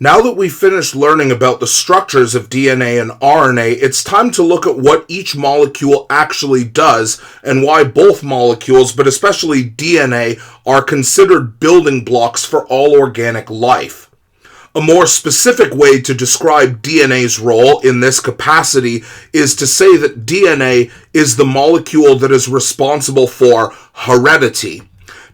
Now that we've finished learning about the structures of DNA and RNA, it's time to look at what each molecule actually does and why both molecules, but especially DNA, are considered building blocks for all organic life. A more specific way to describe DNA's role in this capacity is to say that DNA is the molecule that is responsible for heredity.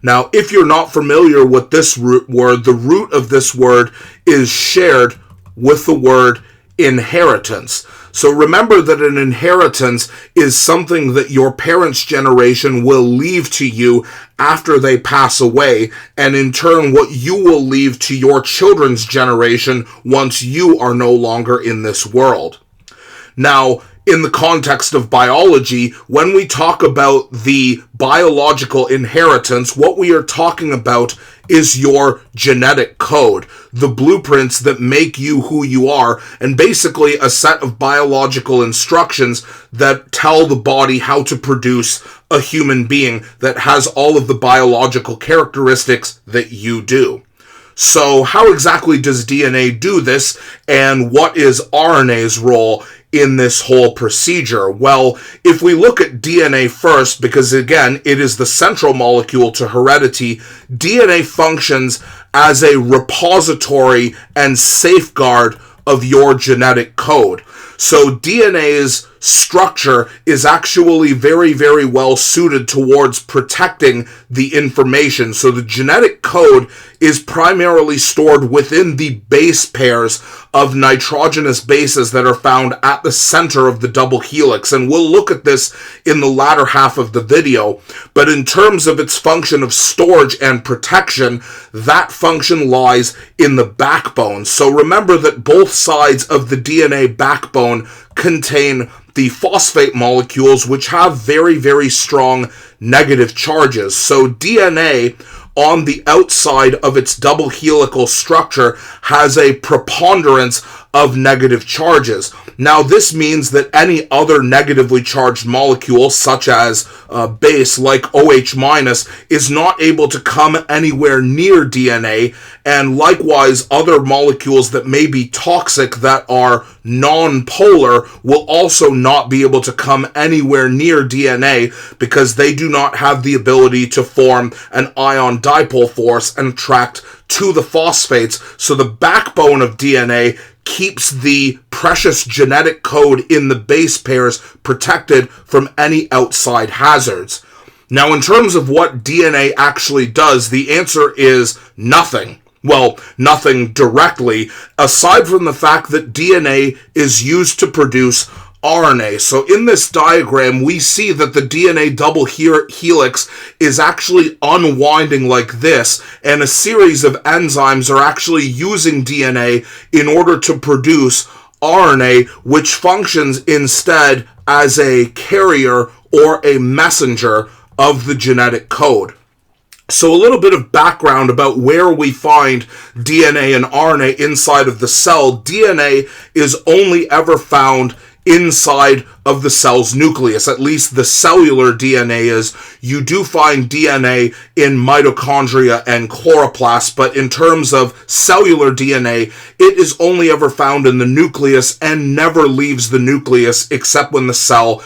Now, if you're not familiar with this root word, the root of this word is shared with the word inheritance. So remember that an inheritance is something that your parents' generation will leave to you after they pass away, and in turn what you will leave to your children's generation once you are no longer in this world. Now, in the context of biology, when we talk about the biological inheritance, what we are talking about is your genetic code, the blueprints that make you who you are, and basically a set of biological instructions that tell the body how to produce a human being that has all of the biological characteristics that you do. So how exactly does DNA do this, and what is RNA's role in this whole procedure? Well, if we look at DNA first, because again, it is the central molecule to heredity, DNA functions as a repository and safeguard of your genetic code. So DNA's structure is actually very, very well suited towards protecting the information. So the genetic code is primarily stored within the base pairs of nitrogenous bases that are found at the center of the double helix. And we'll look at this in the latter half of the video. But in terms of its function of storage and protection, that function lies in the backbone. So remember that both sides of the DNA backbone contain the phosphate molecules, which have very, very strong negative charges. So DNA on the outside of its double helical structure has a preponderance of negative charges. Now, this means that any other negatively charged molecule, such as a base like OH-, is not able to come anywhere near DNA, and likewise, other molecules that may be toxic that are non-polar will also not be able to come anywhere near DNA because they do not have the ability to form an ion dipole force and attract to the phosphates. So the backbone of DNA keeps the precious genetic code in the base pairs protected from any outside hazards. Now, in terms of what DNA actually does, the answer is nothing. Well, nothing directly, aside from the fact that DNA is used to produce RNA. So in this diagram, we see that the DNA double helix is actually unwinding like this, and a series of enzymes are actually using DNA in order to produce RNA, which functions instead as a carrier or a messenger of the genetic code. So a little bit of background about where we find DNA and RNA inside of the cell. DNA is only ever found inside of the cell's nucleus. At least the cellular DNA is. You do find DNA in mitochondria and chloroplasts, but in terms of cellular DNA, it is only ever found in the nucleus and never leaves the nucleus except when the cell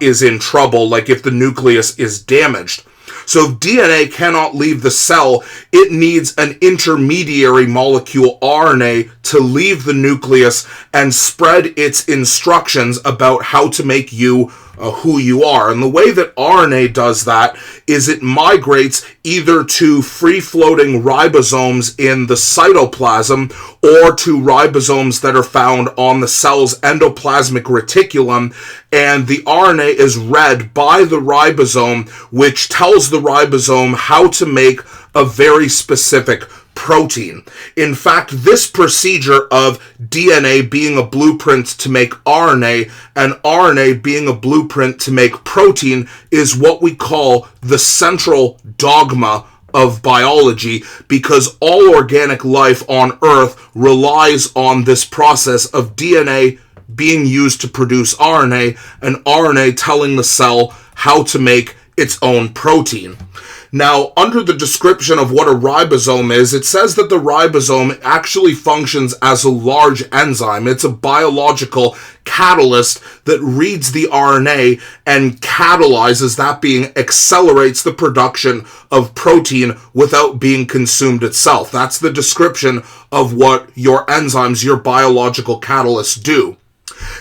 is in trouble, like if the nucleus is damaged. So if DNA cannot leave the cell, it needs an intermediary molecule, RNA, to leave the nucleus and spread its instructions about how to make you who you are. And the way that RNA does that is it migrates either to free-floating ribosomes in the cytoplasm or to ribosomes that are found on the cell's endoplasmic reticulum, and the RNA is read by the ribosome, which tells the ribosome how to make a very specific protein. In fact, this procedure of DNA being a blueprint to make RNA and RNA being a blueprint to make protein is what we call the central dogma of biology, because all organic life on Earth relies on this process of DNA being used to produce RNA and RNA telling the cell how to make its own protein. Now, under the description of what a ribosome is, it says that the ribosome actually functions as a large enzyme. It's a biological catalyst that reads the RNA and catalyzes, that being accelerates the production of protein without being consumed itself. That's the description of what your enzymes, your biological catalysts do.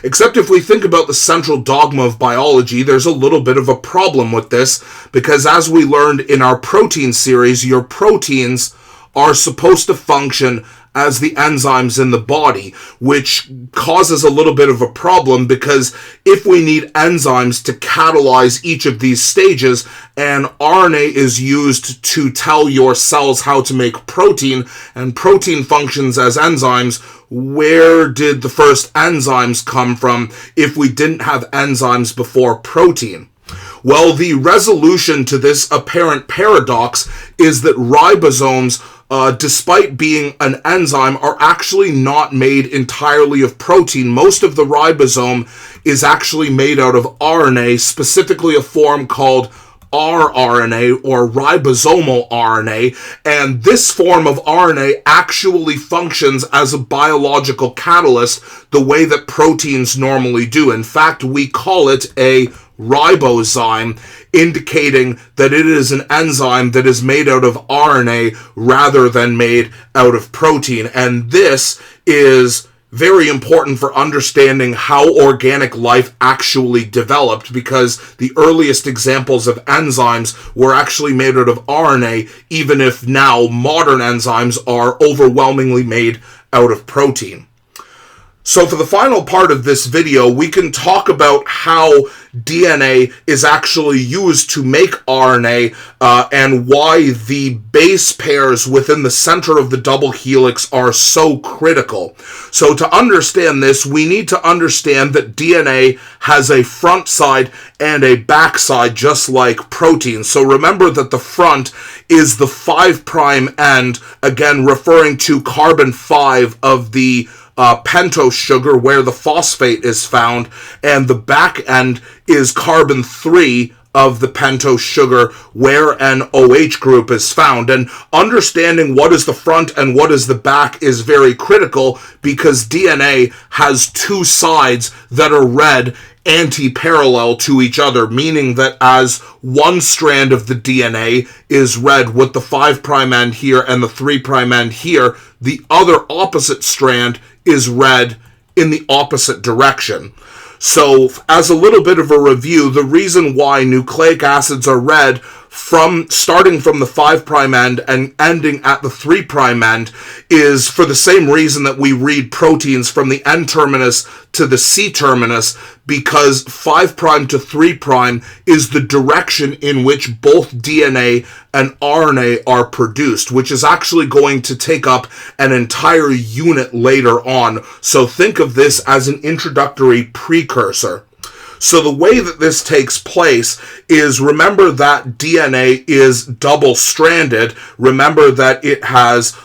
Except if we think about the central dogma of biology, there's a little bit of a problem with this, because as we learned in our protein series, your proteins are supposed to function as the enzymes in the body, which causes a little bit of a problem, because if we need enzymes to catalyze each of these stages, and RNA is used to tell your cells how to make protein, and protein functions as enzymes, where did the first enzymes come from if we didn't have enzymes before protein? Well, the resolution to this apparent paradox is that ribosomes, despite being an enzyme, are actually not made entirely of protein. Most of the ribosome is actually made out of RNA, specifically a form called rRNA, or ribosomal RNA, and this form of RNA actually functions as a biological catalyst the way that proteins normally do. In fact, we call it a ribozyme, indicating that it is an enzyme that is made out of RNA rather than made out of protein. And this is very important for understanding how organic life actually developed, because the earliest examples of enzymes were actually made out of RNA, even if now modern enzymes are overwhelmingly made out of protein. So for the final part of this video, we can talk about how DNA is actually used to make RNA and why the base pairs within the center of the double helix are so critical. So to understand this, we need to understand that DNA has a front side and a back side, just like protein. So remember that the front is the 5' end, again referring to carbon 5 of the pentose sugar where the phosphate is found, and the back end is carbon 3 of the pentose sugar where an OH group is found. And understanding what is the front and what is the back is very critical, because DNA has two sides that are read anti-parallel to each other, meaning that as one strand of the DNA is read with the 5' end here and the 3' end here, the other opposite strand is read in the opposite direction. So, as a little bit of a review, the reason why nucleic acids are read from starting from the 5' end and ending at the 3' end is for the same reason that we read proteins from the N terminus to the C terminus, because 5' to 3' is the direction in which both DNA and RNA are produced, which is actually going to take up an entire unit later on. So think of this as an introductory precursor. So the way that this takes place is, remember that DNA is double-stranded. Remember that it has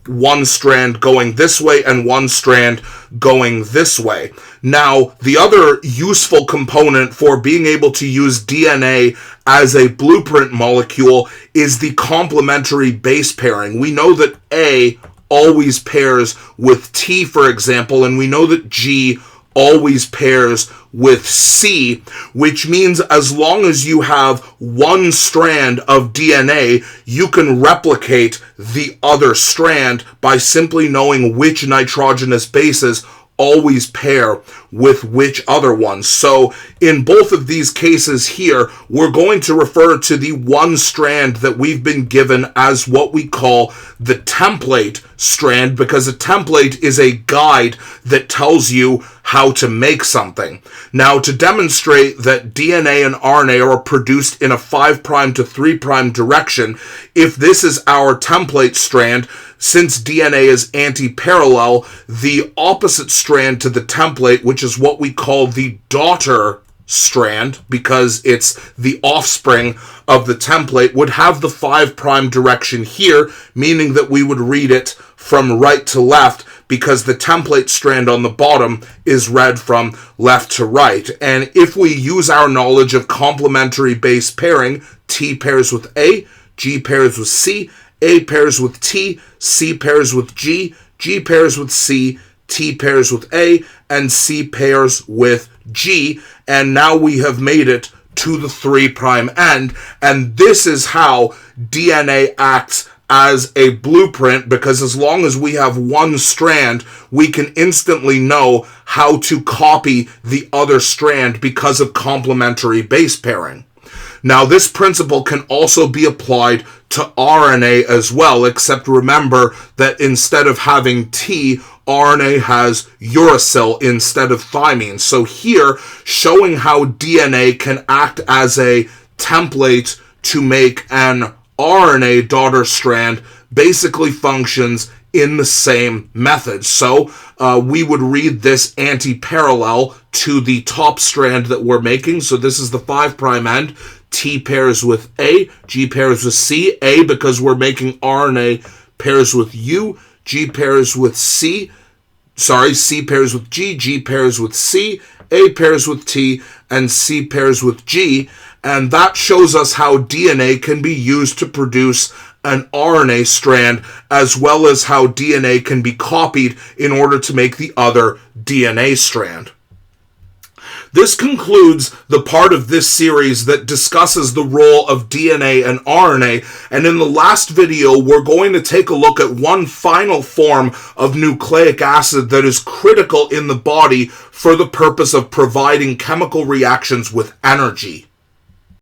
one strand going this way and one strand going this way. Now, the other useful component for being able to use DNA as a blueprint molecule is the complementary base pairing. We know that A always pairs with T, for example, and we know that G always pairs with C, which means as long as you have one strand of DNA, you can replicate the other strand by simply knowing which nitrogenous bases always pair with which other ones. So in both of these cases here, we're going to refer to the one strand that we've been given as what we call the template strand, because a template is a guide that tells you how to make something. Now, to demonstrate that DNA and RNA are produced in a 5' to 3' direction, if this is our template strand, since DNA is anti-parallel, the opposite strand to the template, which is what we call the daughter strand, because it's the offspring of the template, would have the 5' direction here, meaning that we would read it from right to left, because the template strand on the bottom is read from left to right. And if we use our knowledge of complementary base pairing, T pairs with A, G pairs with C, A pairs with T, C pairs with G, G pairs with C, T pairs with A, and C pairs with G, and now we have made it to the 3' end, and this is how DNA acts as a blueprint, because as long as we have one strand, we can instantly know how to copy the other strand because of complementary base pairing. Now, this principle can also be applied to RNA as well, except remember that instead of having T, RNA has uracil instead of thymine. So here, showing how DNA can act as a template to make an RNA daughter strand basically functions in the same method. So we would read this anti-parallel to the top strand that we're making. So this is the 5' end. T pairs with A, G pairs with C, A because we're making RNA pairs with U, G pairs with C pairs with G, G pairs with C, A pairs with T, and C pairs with G, and that shows us how DNA can be used to produce an RNA strand, as well as how DNA can be copied in order to make the other DNA strand. This concludes the part of this series that discusses the role of DNA and RNA, and in the last video we're going to take a look at one final form of nucleic acid that is critical in the body for the purpose of providing chemical reactions with energy.